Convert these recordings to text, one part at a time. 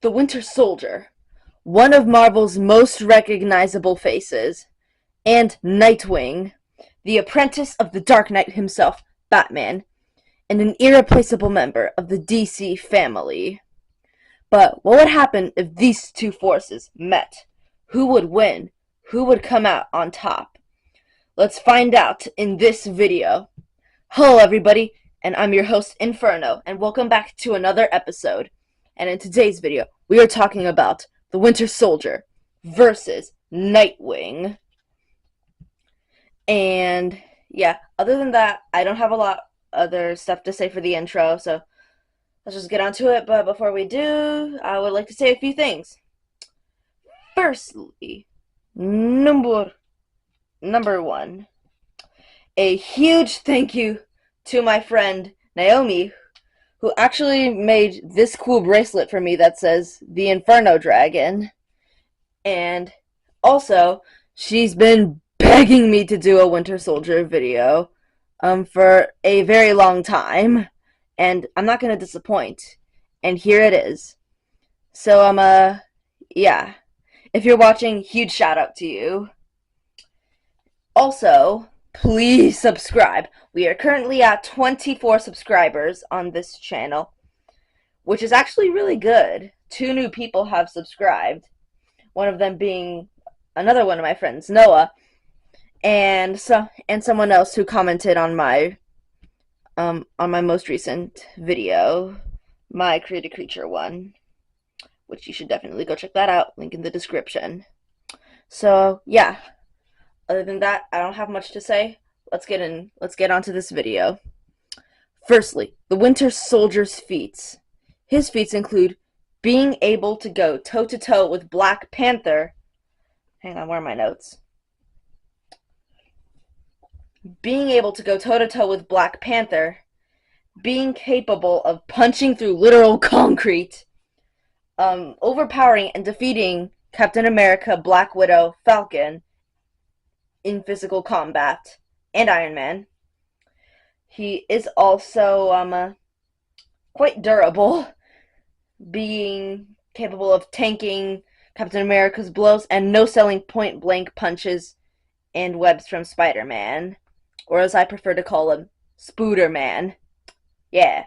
The Winter Soldier, one of Marvel's most recognizable faces, and Nightwing, the apprentice of the Dark Knight himself, Batman, and an irreplaceable member of the DC family. But what would happen if these two forces met? Who would win? Who would come out on top? Let's find out in this video. Hello everybody, and I'm your host Inferno, and welcome back to another episode. And in today's video, we are talking about the Winter Soldier versus Nightwing. And yeah, other than that, I don't have a lot other stuff to say for the intro, so let's just get on to it. But before we do, I would like to say a few things. Firstly, number one, a huge thank you to my friend Naomi, who actually made this cool bracelet for me that says the Inferno Dragon. And also, she's been begging me to do a Winter Soldier video for a very long time, and I'm not going to disappoint. And here it is. So, yeah. If you're watching, huge shout out to you. Also, please subscribe. We are currently at 24 subscribers on this channel, which is actually really good. 2 new people have subscribed. One of them being another one of my friends, Noah, and someone else who commented on my most recent video, my Create a Creature one, which you should definitely go check that out. Link in the description. So yeah. Other than that, I don't have much to say. Let's get onto this video. Firstly, the Winter Soldier's feats. His feats include being able to go toe-to-toe with Black Panther. Hang on, where are my notes? Being able to go toe-to-toe with Black Panther. Being capable of punching through literal concrete. Overpowering and defeating Captain America, Black Widow, Falcon in physical combat, and Iron Man. He is also quite durable, being capable of tanking Captain America's blows and no-selling point-blank punches and webs from Spider-Man, or as I prefer to call him, Spooderman. Yeah.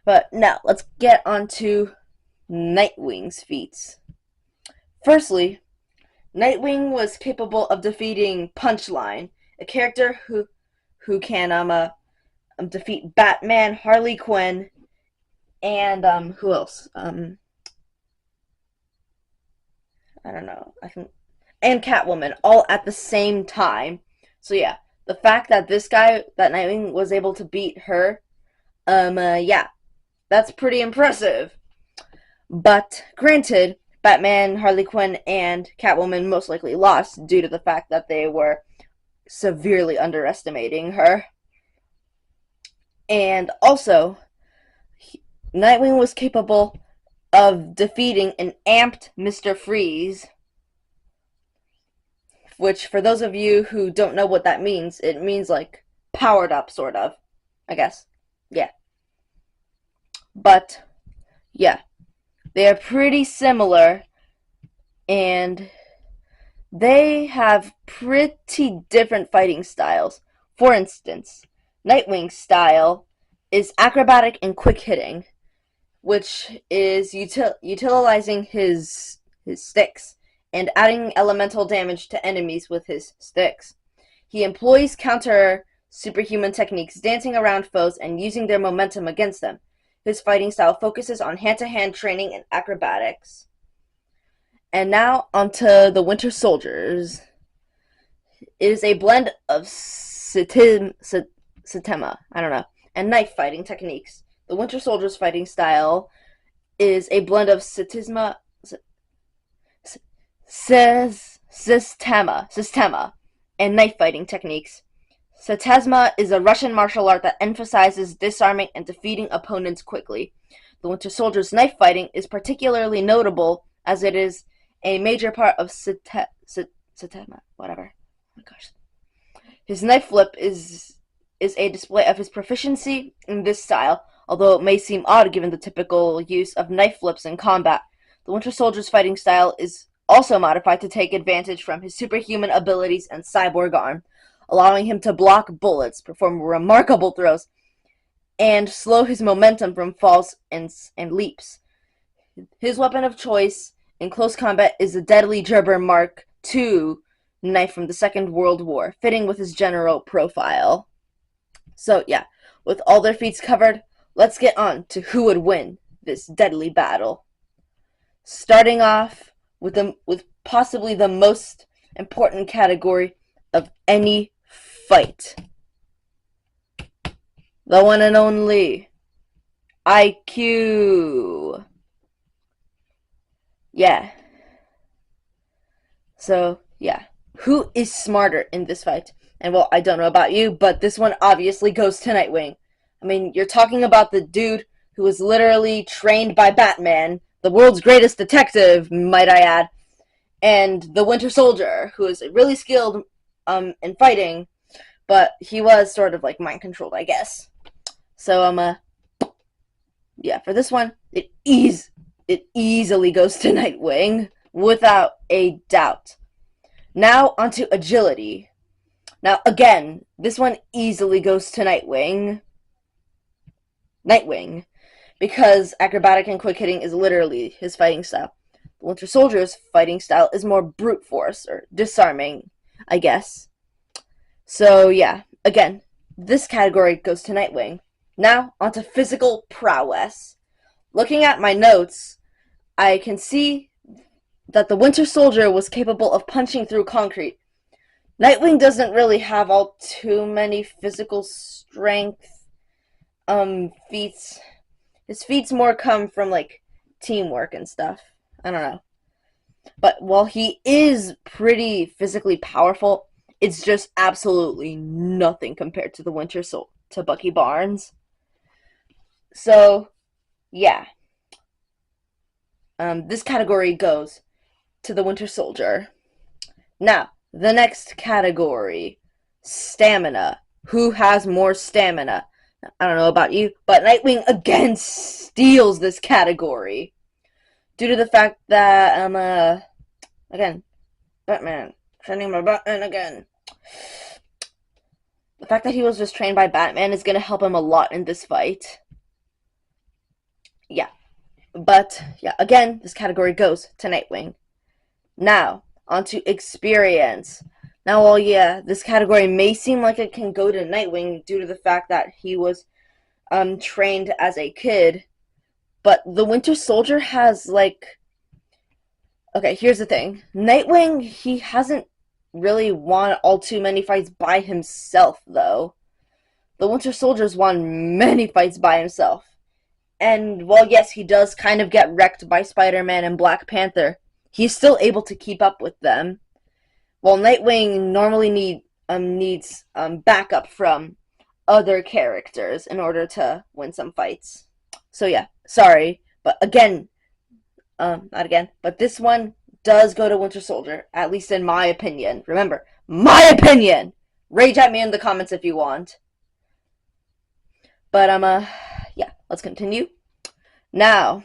But now, let's get on to Nightwing's feats. Firstly, Nightwing was capable of defeating Punchline, a character who can defeat Batman, Harley Quinn, and who else? I don't know. And Catwoman, all at the same time. So yeah, the fact that that Nightwing was able to beat her, yeah, that's pretty impressive. But granted, Batman, Harley Quinn, and Catwoman most likely lost due to the fact that they were severely underestimating her. And also, Nightwing was capable of defeating an amped Mr. Freeze, which, for those of you who don't know what that means, it means like powered up, sort of, I guess. Yeah. But, yeah. They are pretty similar, and they have pretty different fighting styles. For instance, Nightwing's style is acrobatic and quick hitting, which is utilizing his sticks and adding elemental damage to enemies with his sticks. He employs counter superhuman techniques, dancing around foes and using their momentum against them. His fighting style focuses on hand-to-hand training and acrobatics. And now onto the Winter Soldiers. It is a blend of Satema, I don't know, and knife fighting techniques. The Winter Soldier's fighting style is a blend of Systema, and knife fighting techniques. Satesma is a Russian martial art that emphasizes disarming and defeating opponents quickly. The Winter Soldier's knife fighting is particularly notable as it is a major part of Satema, whatever. Oh my gosh. His knife flip is a display of his proficiency in this style, although it may seem odd given the typical use of knife flips in combat. The Winter Soldier's fighting style is also modified to take advantage from his superhuman abilities and cyborg arm, allowing him to block bullets, perform remarkable throws, and slow his momentum from falls and leaps. His weapon of choice in close combat is the deadly Gerber Mark II knife from the Second World War, fitting with his general profile. So yeah, with all their feats covered, let's get on to who would win this deadly battle. Starting off with possibly the most important category of any fight. The one and only IQ. Yeah. So, yeah. Who is smarter in this fight? And well, I don't know about you, but this one obviously goes to Nightwing. I mean, you're talking about the dude who was literally trained by Batman, the world's greatest detective, might I add, and the Winter Soldier, who is really skilled in fighting, but he was sort of like mind controlled, I guess. So yeah, for this one, it easily goes to Nightwing without a doubt. Now onto agility. Now again, this one easily goes to Nightwing. Because acrobatic and quick hitting is literally his fighting style. The Winter Soldier's fighting style is more brute force, or disarming, I guess. So yeah, again, this category goes to Nightwing. Now, onto physical prowess. Looking at my notes, I can see that the Winter Soldier was capable of punching through concrete. Nightwing doesn't really have all too many physical strength feats. His feats more come from like teamwork and stuff. I don't know. But while he is pretty physically powerful, it's just absolutely nothing compared to the Winter Soldier, to Bucky Barnes. So, yeah. This category goes to the Winter Soldier. Now, the next category, stamina. Who has more stamina? I don't know about you, but Nightwing again steals this category. Due to the fact that, again, Batman, training my Batman again. The fact that he was just trained by Batman is going to help him a lot in this fight. Yeah. But, yeah, again, this category goes to Nightwing. Now, onto experience. Now, well, yeah, this category may seem like it can go to Nightwing due to the fact that he was trained as a kid. But the Winter Soldier has, like... Okay, here's the thing. Nightwing, he hasn't really won all too many fights by himself, though. The Winter Soldier's won many fights by himself. And while yes, he does kind of get wrecked by Spider-Man and Black Panther, he's still able to keep up with them. While Nightwing normally needs backup from other characters in order to win some fights. So yeah, sorry, but again, not again, but this one does go to Winter Soldier, at least in my opinion. Remember, my opinion! Rage at me in the comments if you want. But, yeah, let's continue. Now,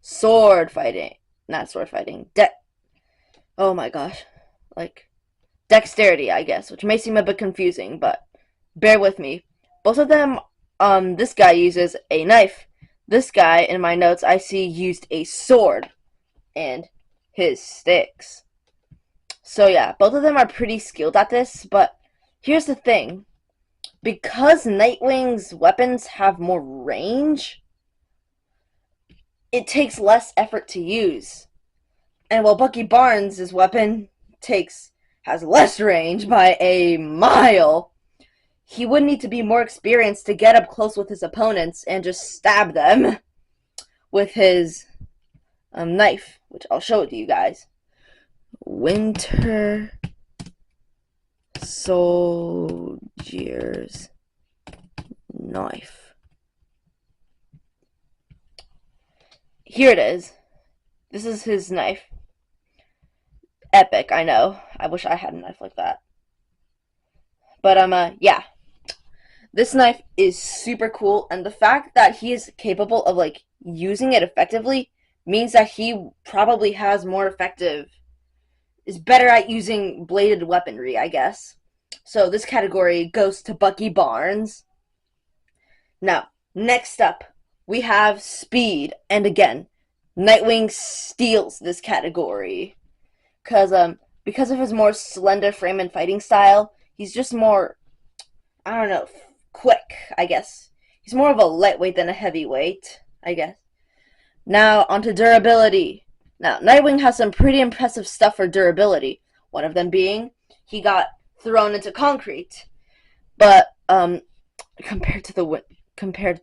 sword fighting. Not sword fighting. Oh my gosh. Like, dexterity, I guess, which may seem a bit confusing, but bear with me. Both of them, this guy uses a knife. This guy, in my notes, I see used a sword and his sticks. So yeah, both of them are pretty skilled at this, but here's the thing. Because Nightwing's weapons have more range, it takes less effort to use. And while Bucky Barnes' weapon has less range by a mile, he would need to be more experienced to get up close with his opponents and just stab them with his knife, which I'll show it to you guys. Winter Soldier's knife. Here it is. This is his knife. Epic, I know. I wish I had a knife like that. But, yeah. This knife is super cool, and the fact that he is capable of, like, using it effectively means that he probably has more effective, is better at using bladed weaponry, I guess. So this category goes to Bucky Barnes. Now, next up, we have speed. And again, Nightwing steals this category. Because of his more slender frame and fighting style, he's just more, I don't know, quick, I guess. He's more of a lightweight than a heavyweight, I guess. Now, onto durability. Now, Nightwing has some pretty impressive stuff for durability. One of them being, he got thrown into concrete. But, compared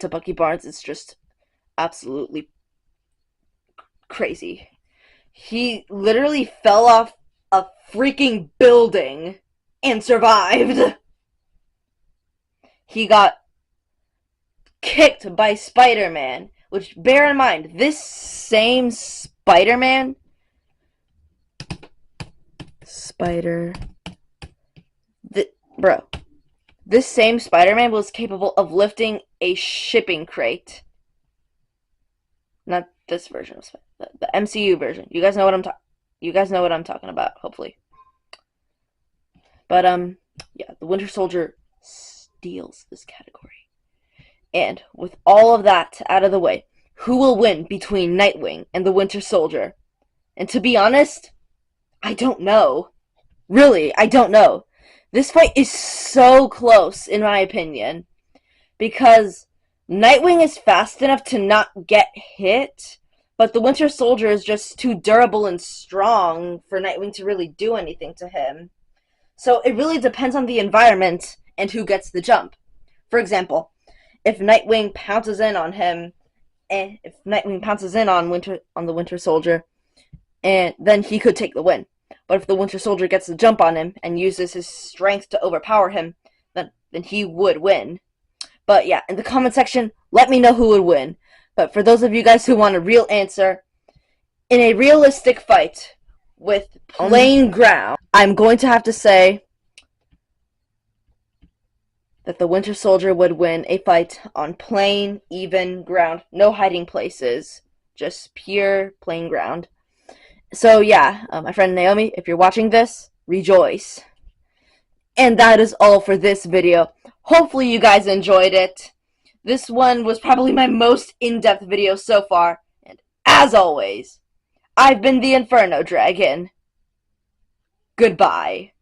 to Bucky Barnes, it's just absolutely crazy. He literally fell off a freaking building and survived. He got kicked by Spider-Man, which, bear in mind, this same Spider-Man, this same Spider-Man was capable of lifting a shipping crate. Not this version of the MCU version. You guys know what I'm talking about, hopefully. But yeah, the Winter Soldier steals this category. And with all of that out of the way, who will win between Nightwing and the Winter Soldier? And to be honest, I don't know. Really, I don't know. This fight is so close, in my opinion, because Nightwing is fast enough to not get hit, but the Winter Soldier is just too durable and strong for Nightwing to really do anything to him. So it really depends on the environment and who gets the jump. For example, if Nightwing pounces in on him, and if Nightwing pounces in on the Winter Soldier, and then he could take the win. But if the Winter Soldier gets the jump on him and uses his strength to overpower him, then he would win. But yeah, in the comment section, let me know who would win. But for those of you guys who want a real answer, in a realistic fight with plain ground, I'm going to have to say that the Winter Soldier would win a fight on plain, even ground. No hiding places. Just pure, plain ground. So yeah, my friend Naomi, if you're watching this, rejoice. And that is all for this video. Hopefully you guys enjoyed it. This one was probably my most in-depth video so far. And as always, I've been the Inferno Dragon. Goodbye.